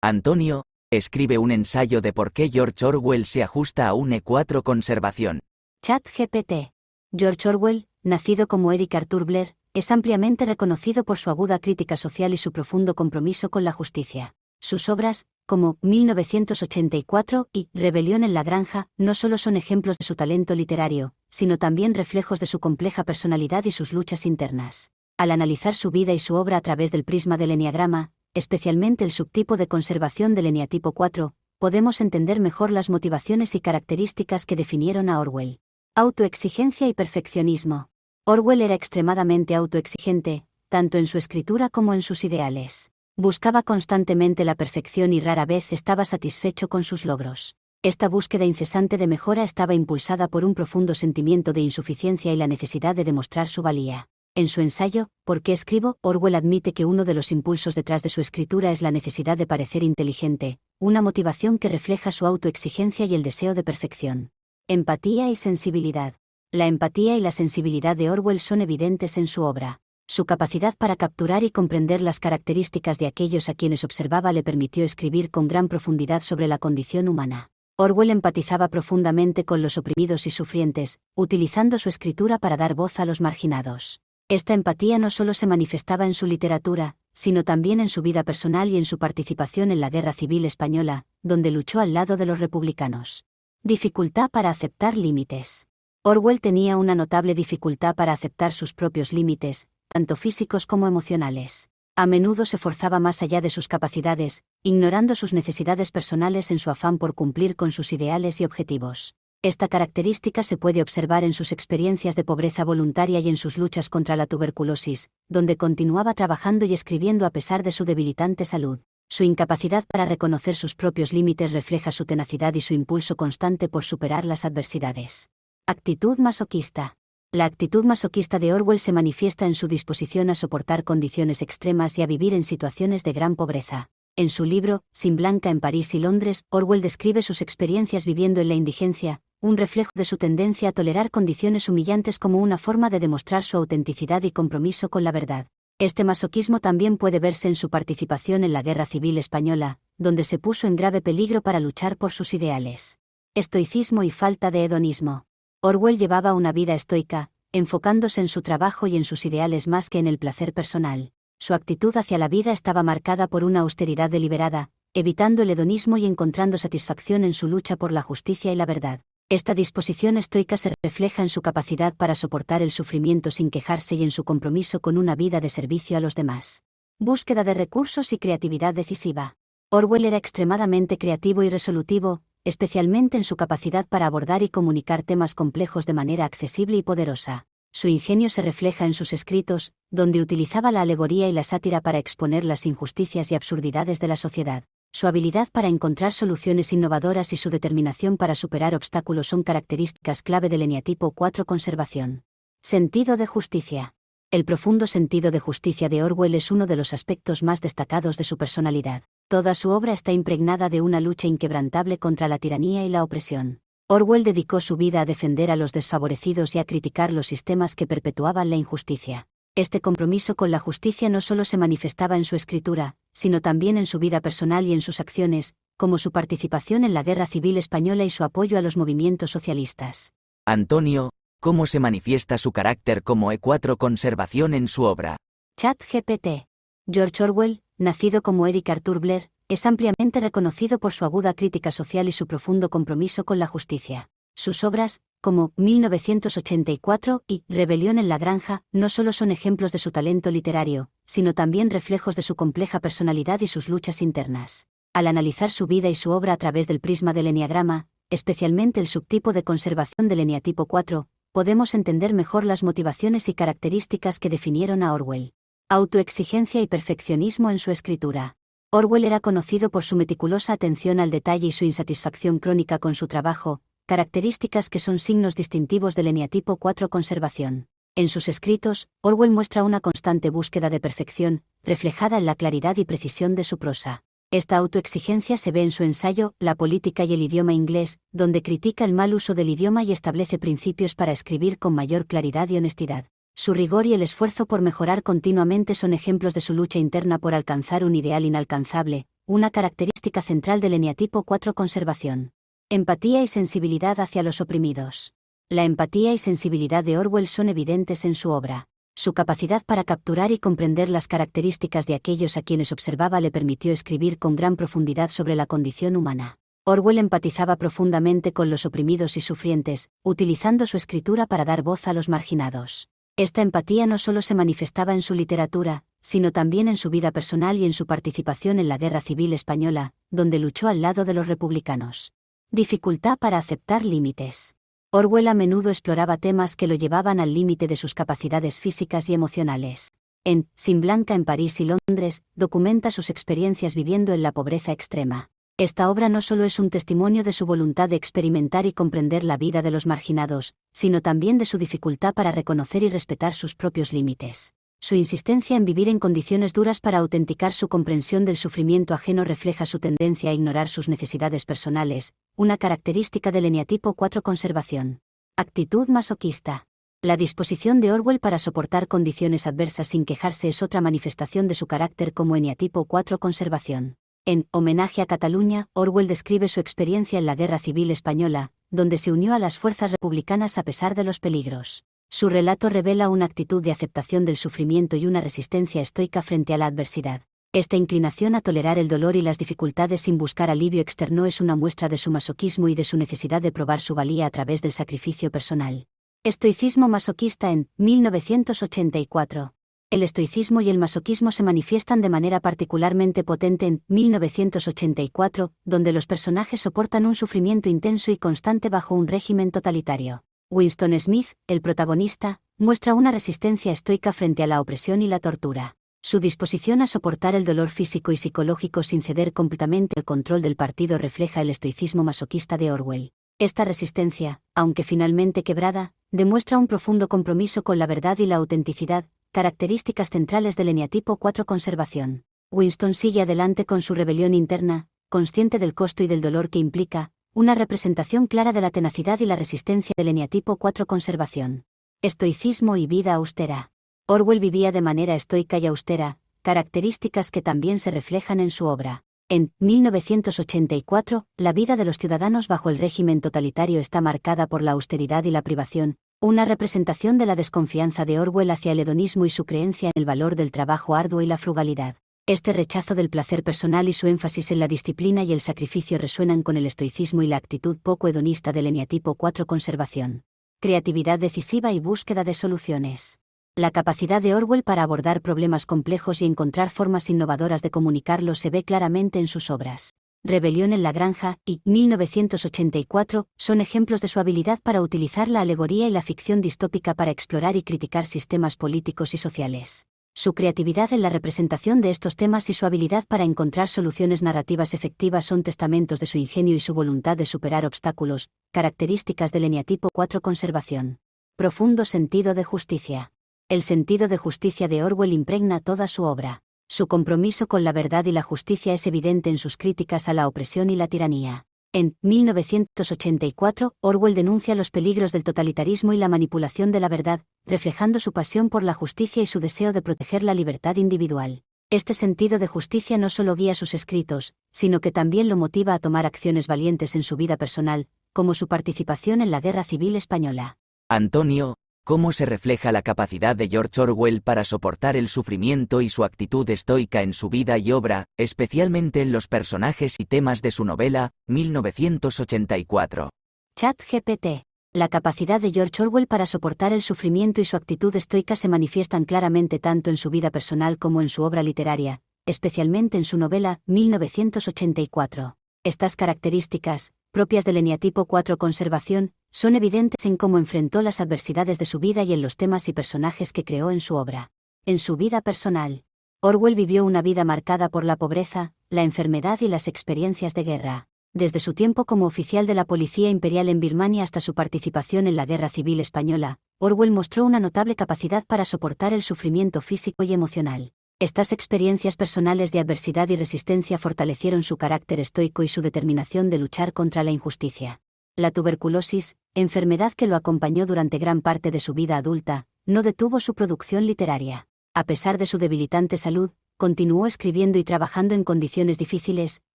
Antonio, escribe un ensayo de por qué George Orwell se ajusta a un E4 conservación. ChatGPT. George Orwell, nacido como Eric Arthur Blair, es ampliamente reconocido por su aguda crítica social y su profundo compromiso con la justicia. Sus obras, como 1984 y Rebelión en la Granja, no solo son ejemplos de su talento literario, sino también reflejos de su compleja personalidad y sus luchas internas. Al analizar su vida y su obra a través del prisma del eneagrama, especialmente el subtipo de conservación del eneatipo 4, podemos entender mejor las motivaciones y características que definieron a Orwell. Autoexigencia y perfeccionismo. Orwell era extremadamente autoexigente, tanto en su escritura como en sus ideales. Buscaba constantemente la perfección y rara vez estaba satisfecho con sus logros. Esta búsqueda incesante de mejora estaba impulsada por un profundo sentimiento de insuficiencia y la necesidad de demostrar su valía. En su ensayo, ¿Por qué escribo?, Orwell admite que uno de los impulsos detrás de su escritura es la necesidad de parecer inteligente, una motivación que refleja su autoexigencia y el deseo de perfección. Empatía y sensibilidad. La empatía y la sensibilidad de Orwell son evidentes en su obra. Su capacidad para capturar y comprender las características de aquellos a quienes observaba le permitió escribir con gran profundidad sobre la condición humana. Orwell empatizaba profundamente con los oprimidos y sufrientes, utilizando su escritura para dar voz a los marginados. Esta empatía no solo se manifestaba en su literatura, sino también en su vida personal y en su participación en la Guerra Civil Española, donde luchó al lado de los republicanos. Dificultad para aceptar límites. Orwell tenía una notable dificultad para aceptar sus propios límites, tanto físicos como emocionales. A menudo se forzaba más allá de sus capacidades, ignorando sus necesidades personales en su afán por cumplir con sus ideales y objetivos. Esta característica se puede observar en sus experiencias de pobreza voluntaria y en sus luchas contra la tuberculosis, donde continuaba trabajando y escribiendo a pesar de su debilitante salud. Su incapacidad para reconocer sus propios límites refleja su tenacidad y su impulso constante por superar las adversidades. Actitud masoquista. La actitud masoquista de Orwell se manifiesta en su disposición a soportar condiciones extremas y a vivir en situaciones de gran pobreza. En su libro, Sin Blanca en París y Londres, Orwell describe sus experiencias viviendo en la indigencia, un reflejo de su tendencia a tolerar condiciones humillantes como una forma de demostrar su autenticidad y compromiso con la verdad. Este masoquismo también puede verse en su participación en la Guerra Civil Española, donde se puso en grave peligro para luchar por sus ideales. Estoicismo y falta de hedonismo. Orwell llevaba una vida estoica, enfocándose en su trabajo y en sus ideales más que en el placer personal. Su actitud hacia la vida estaba marcada por una austeridad deliberada, evitando el hedonismo y encontrando satisfacción en su lucha por la justicia y la verdad. Esta disposición estoica se refleja en su capacidad para soportar el sufrimiento sin quejarse y en su compromiso con una vida de servicio a los demás. Búsqueda de recursos y creatividad decisiva. Orwell era extremadamente creativo y resolutivo, especialmente en su capacidad para abordar y comunicar temas complejos de manera accesible y poderosa. Su ingenio se refleja en sus escritos, donde utilizaba la alegoría y la sátira para exponer las injusticias y absurdidades de la sociedad. Su habilidad para encontrar soluciones innovadoras y su determinación para superar obstáculos son características clave del eneatipo 4 conservación. Sentido de justicia. El profundo sentido de justicia de Orwell es uno de los aspectos más destacados de su personalidad. Toda su obra está impregnada de una lucha inquebrantable contra la tiranía y la opresión. Orwell dedicó su vida a defender a los desfavorecidos y a criticar los sistemas que perpetuaban la injusticia. Este compromiso con la justicia no solo se manifestaba en su escritura, sino también en su vida personal y en sus acciones, como su participación en la Guerra Civil Española y su apoyo a los movimientos socialistas. Antonio, ¿cómo se manifiesta su carácter como E4 conservación en su obra? ChatGPT. George Orwell, nacido como Eric Arthur Blair, es ampliamente reconocido por su aguda crítica social y su profundo compromiso con la justicia. Sus obras, como 1984 y Rebelión en la Granja, no solo son ejemplos de su talento literario, sino también reflejos de su compleja personalidad y sus luchas internas. Al analizar su vida y su obra a través del prisma del eneagrama, especialmente el subtipo de conservación del eneatipo 4, podemos entender mejor las motivaciones y características que definieron a Orwell. Autoexigencia y perfeccionismo en su escritura. Orwell era conocido por su meticulosa atención al detalle y su insatisfacción crónica con su trabajo, características que son signos distintivos del eneatipo 4 conservación. En sus escritos, Orwell muestra una constante búsqueda de perfección, reflejada en la claridad y precisión de su prosa. Esta autoexigencia se ve en su ensayo, La política y el idioma inglés, donde critica el mal uso del idioma y establece principios para escribir con mayor claridad y honestidad. Su rigor y el esfuerzo por mejorar continuamente son ejemplos de su lucha interna por alcanzar un ideal inalcanzable, una característica central del eneatipo 4 conservación. Empatía y sensibilidad hacia los oprimidos. La empatía y sensibilidad de Orwell son evidentes en su obra. Su capacidad para capturar y comprender las características de aquellos a quienes observaba le permitió escribir con gran profundidad sobre la condición humana. Orwell empatizaba profundamente con los oprimidos y sufrientes, utilizando su escritura para dar voz a los marginados. Esta empatía no solo se manifestaba en su literatura, sino también en su vida personal y en su participación en la Guerra Civil Española, donde luchó al lado de los republicanos. Dificultad para aceptar límites. Orwell a menudo exploraba temas que lo llevaban al límite de sus capacidades físicas y emocionales. En Sin Blanca en París y Londres, documenta sus experiencias viviendo en la pobreza extrema. Esta obra no solo es un testimonio de su voluntad de experimentar y comprender la vida de los marginados, sino también de su dificultad para reconocer y respetar sus propios límites. Su insistencia en vivir en condiciones duras para autenticar su comprensión del sufrimiento ajeno refleja su tendencia a ignorar sus necesidades personales, una característica del eneatipo 4 conservación. Actitud masoquista. La disposición de Orwell para soportar condiciones adversas sin quejarse es otra manifestación de su carácter como eneatipo 4 conservación. En Homenaje a Cataluña, Orwell describe su experiencia en la Guerra Civil Española, donde se unió a las fuerzas republicanas a pesar de los peligros. Su relato revela una actitud de aceptación del sufrimiento y una resistencia estoica frente a la adversidad. Esta inclinación a tolerar el dolor y las dificultades sin buscar alivio externo es una muestra de su masoquismo y de su necesidad de probar su valía a través del sacrificio personal. Estoicismo masoquista en 1984. El estoicismo y el masoquismo se manifiestan de manera particularmente potente en 1984, donde los personajes soportan un sufrimiento intenso y constante bajo un régimen totalitario. Winston Smith, el protagonista, muestra una resistencia estoica frente a la opresión y la tortura. Su disposición a soportar el dolor físico y psicológico sin ceder completamente el control del partido refleja el estoicismo masoquista de Orwell. Esta resistencia, aunque finalmente quebrada, demuestra un profundo compromiso con la verdad y la autenticidad, características centrales del eneatipo 4 conservación. Winston sigue adelante con su rebelión interna, consciente del costo y del dolor que implica, una representación clara de la tenacidad y la resistencia del eneatipo 4 conservación. Estoicismo y vida austera. Orwell vivía de manera estoica y austera, características que también se reflejan en su obra. En 1984, la vida de los ciudadanos bajo el régimen totalitario está marcada por la austeridad y la privación, una representación de la desconfianza de Orwell hacia el hedonismo y su creencia en el valor del trabajo arduo y la frugalidad. Este rechazo del placer personal y su énfasis en la disciplina y el sacrificio resuenan con el estoicismo y la actitud poco hedonista del eneatipo 4 conservación. Creatividad decisiva y búsqueda de soluciones. La capacidad de Orwell para abordar problemas complejos y encontrar formas innovadoras de comunicarlos se ve claramente en sus obras. Rebelión en la Granja y 1984 son ejemplos de su habilidad para utilizar la alegoría y la ficción distópica para explorar y criticar sistemas políticos y sociales. Su creatividad en la representación de estos temas y su habilidad para encontrar soluciones narrativas efectivas son testamentos de su ingenio y su voluntad de superar obstáculos, características del eneatipo 4 conservación. Profundo sentido de justicia. El sentido de justicia de Orwell impregna toda su obra. Su compromiso con la verdad y la justicia es evidente en sus críticas a la opresión y la tiranía. En 1984, Orwell denuncia los peligros del totalitarismo y la manipulación de la verdad, reflejando su pasión por la justicia y su deseo de proteger la libertad individual. Este sentido de justicia no solo guía sus escritos, sino que también lo motiva a tomar acciones valientes en su vida personal, como su participación en la Guerra Civil Española. Antonio, ¿cómo se refleja la capacidad de George Orwell para soportar el sufrimiento y su actitud estoica en su vida y obra, especialmente en los personajes y temas de su novela, 1984? ChatGPT. La capacidad de George Orwell para soportar el sufrimiento y su actitud estoica se manifiestan claramente tanto en su vida personal como en su obra literaria, especialmente en su novela, 1984. Estas características, propias del eneatipo 4 conservación, son evidentes en cómo enfrentó las adversidades de su vida y en los temas y personajes que creó en su obra. En su vida personal, Orwell vivió una vida marcada por la pobreza, la enfermedad y las experiencias de guerra. Desde su tiempo como oficial de la Policía Imperial en Birmania hasta su participación en la Guerra Civil Española, Orwell mostró una notable capacidad para soportar el sufrimiento físico y emocional. Estas experiencias personales de adversidad y resistencia fortalecieron su carácter estoico y su determinación de luchar contra la injusticia. La tuberculosis, enfermedad que lo acompañó durante gran parte de su vida adulta, no detuvo su producción literaria. A pesar de su debilitante salud, continuó escribiendo y trabajando en condiciones difíciles,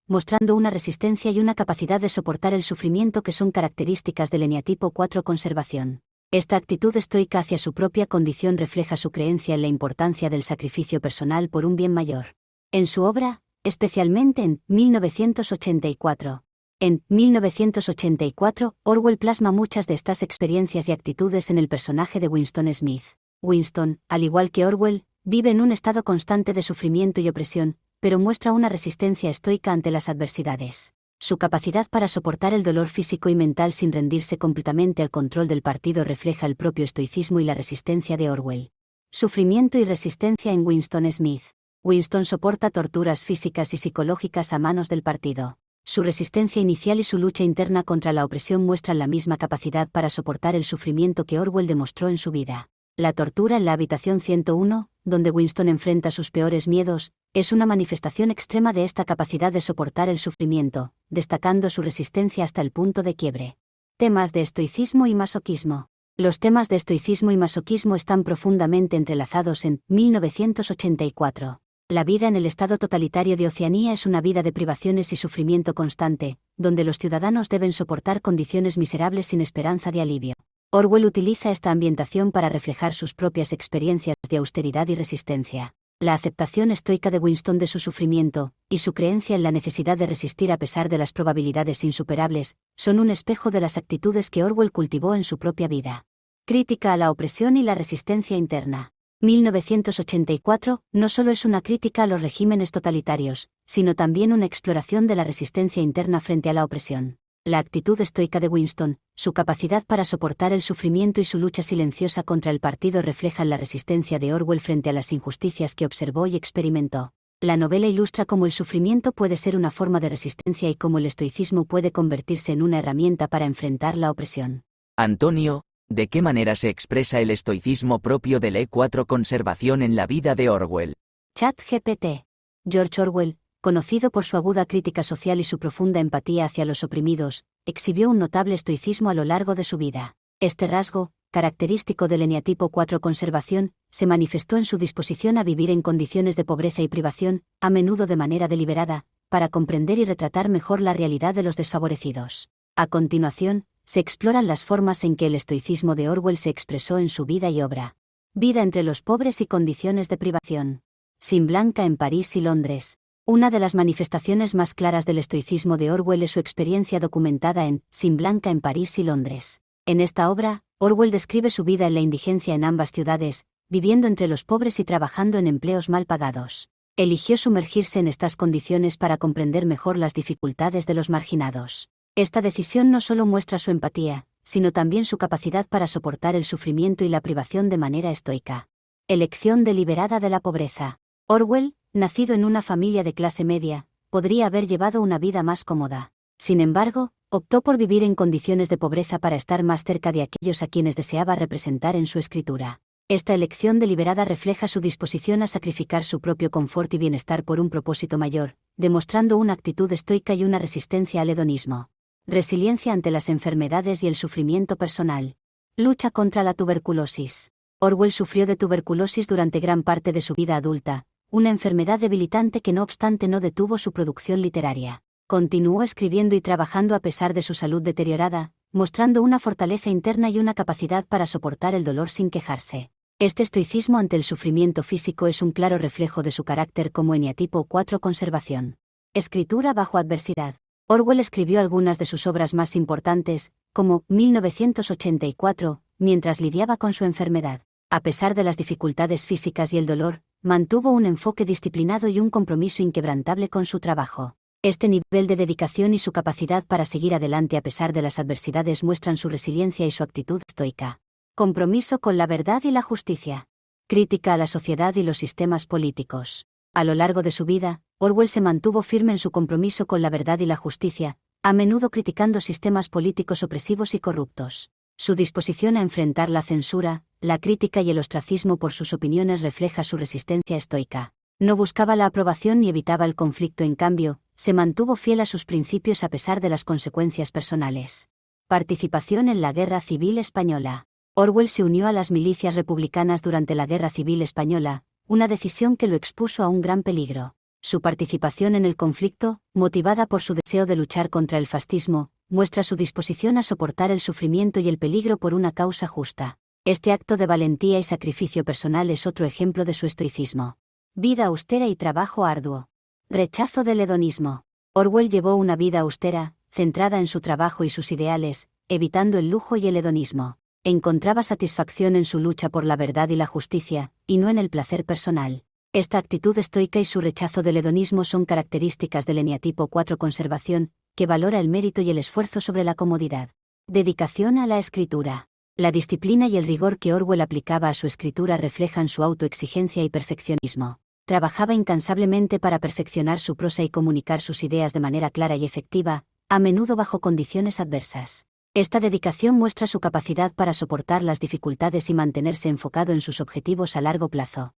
mostrando una resistencia y una capacidad de soportar el sufrimiento que son características del eneatipo 4 conservación. Esta actitud estoica hacia su propia condición refleja su creencia en la importancia del sacrificio personal por un bien mayor. En su obra, especialmente en 1984. En 1984, Orwell plasma muchas de estas experiencias y actitudes en el personaje de Winston Smith. Winston, al igual que Orwell, vive en un estado constante de sufrimiento y opresión, pero muestra una resistencia estoica ante las adversidades. Su capacidad para soportar el dolor físico y mental sin rendirse completamente al control del partido refleja el propio estoicismo y la resistencia de Orwell. Sufrimiento y resistencia en Winston Smith. Winston soporta torturas físicas y psicológicas a manos del partido. Su resistencia inicial y su lucha interna contra la opresión muestran la misma capacidad para soportar el sufrimiento que Orwell demostró en su vida. La tortura en la habitación 101, donde Winston enfrenta sus peores miedos, es una manifestación extrema de esta capacidad de soportar el sufrimiento, destacando su resistencia hasta el punto de quiebre. Temas de estoicismo y masoquismo. Los temas de estoicismo y masoquismo están profundamente entrelazados en 1984. La vida en el estado totalitario de Oceanía es una vida de privaciones y sufrimiento constante, donde los ciudadanos deben soportar condiciones miserables sin esperanza de alivio. Orwell utiliza esta ambientación para reflejar sus propias experiencias de austeridad y resistencia. La aceptación estoica de Winston de su sufrimiento, y su creencia en la necesidad de resistir a pesar de las probabilidades insuperables, son un espejo de las actitudes que Orwell cultivó en su propia vida. Crítica a la opresión y la resistencia interna. 1984 no solo es una crítica a los regímenes totalitarios, sino también una exploración de la resistencia interna frente a la opresión. La actitud estoica de Winston, su capacidad para soportar el sufrimiento y su lucha silenciosa contra el partido reflejan la resistencia de Orwell frente a las injusticias que observó y experimentó. La novela ilustra cómo el sufrimiento puede ser una forma de resistencia y cómo el estoicismo puede convertirse en una herramienta para enfrentar la opresión. Antonio, ¿de qué manera se expresa el estoicismo propio del E4 conservación en la vida de Orwell? ChatGPT. George Orwell, conocido por su aguda crítica social y su profunda empatía hacia los oprimidos, exhibió un notable estoicismo a lo largo de su vida. Este rasgo, característico del eneatipo 4 conservación, se manifestó en su disposición a vivir en condiciones de pobreza y privación, a menudo de manera deliberada, para comprender y retratar mejor la realidad de los desfavorecidos. A continuación, se exploran las formas en que el estoicismo de Orwell se expresó en su vida y obra. Vida entre los pobres y condiciones de privación. Sin Blanca en París y Londres. Una de las manifestaciones más claras del estoicismo de Orwell es su experiencia documentada en Sin Blanca en París y Londres. En esta obra, Orwell describe su vida en la indigencia en ambas ciudades, viviendo entre los pobres y trabajando en empleos mal pagados. Eligió sumergirse en estas condiciones para comprender mejor las dificultades de los marginados. Esta decisión no solo muestra su empatía, sino también su capacidad para soportar el sufrimiento y la privación de manera estoica. Elección deliberada de la pobreza. Orwell, nacido en una familia de clase media, podría haber llevado una vida más cómoda. Sin embargo, optó por vivir en condiciones de pobreza para estar más cerca de aquellos a quienes deseaba representar en su escritura. Esta elección deliberada refleja su disposición a sacrificar su propio confort y bienestar por un propósito mayor, demostrando una actitud estoica y una resistencia al hedonismo. Resiliencia ante las enfermedades y el sufrimiento personal. Lucha contra la tuberculosis. Orwell sufrió de tuberculosis durante gran parte de su vida adulta, una enfermedad debilitante que no obstante no detuvo su producción literaria. Continuó escribiendo y trabajando a pesar de su salud deteriorada, mostrando una fortaleza interna y una capacidad para soportar el dolor sin quejarse. Este estoicismo ante el sufrimiento físico es un claro reflejo de su carácter como eneatipo 4 conservación. Escritura bajo adversidad. Orwell escribió algunas de sus obras más importantes, como 1984, mientras lidiaba con su enfermedad. A pesar de las dificultades físicas y el dolor, mantuvo un enfoque disciplinado y un compromiso inquebrantable con su trabajo. Este nivel de dedicación y su capacidad para seguir adelante a pesar de las adversidades muestran su resiliencia y su actitud estoica. Compromiso con la verdad y la justicia. Crítica a la sociedad y los sistemas políticos. A lo largo de su vida, Orwell se mantuvo firme en su compromiso con la verdad y la justicia, a menudo criticando sistemas políticos opresivos y corruptos. Su disposición a enfrentar la censura, la crítica y el ostracismo por sus opiniones refleja su resistencia estoica. No buscaba la aprobación ni evitaba el conflicto, en cambio, se mantuvo fiel a sus principios a pesar de las consecuencias personales. Participación en la Guerra Civil Española. Orwell se unió a las milicias republicanas durante la Guerra Civil Española, una decisión que lo expuso a un gran peligro. Su participación en el conflicto, motivada por su deseo de luchar contra el fascismo, muestra su disposición a soportar el sufrimiento y el peligro por una causa justa. Este acto de valentía y sacrificio personal es otro ejemplo de su estoicismo. Vida austera y trabajo arduo. Rechazo del hedonismo. Orwell llevó una vida austera, centrada en su trabajo y sus ideales, evitando el lujo y el hedonismo. Encontraba satisfacción en su lucha por la verdad y la justicia, y no en el placer personal. Esta actitud estoica y su rechazo del hedonismo son características del eneatipo 4 conservación, que valora el mérito y el esfuerzo sobre la comodidad. Dedicación a la escritura. La disciplina y el rigor que Orwell aplicaba a su escritura reflejan su autoexigencia y perfeccionismo. Trabajaba incansablemente para perfeccionar su prosa y comunicar sus ideas de manera clara y efectiva, a menudo bajo condiciones adversas. Esta dedicación muestra su capacidad para soportar las dificultades y mantenerse enfocado en sus objetivos a largo plazo.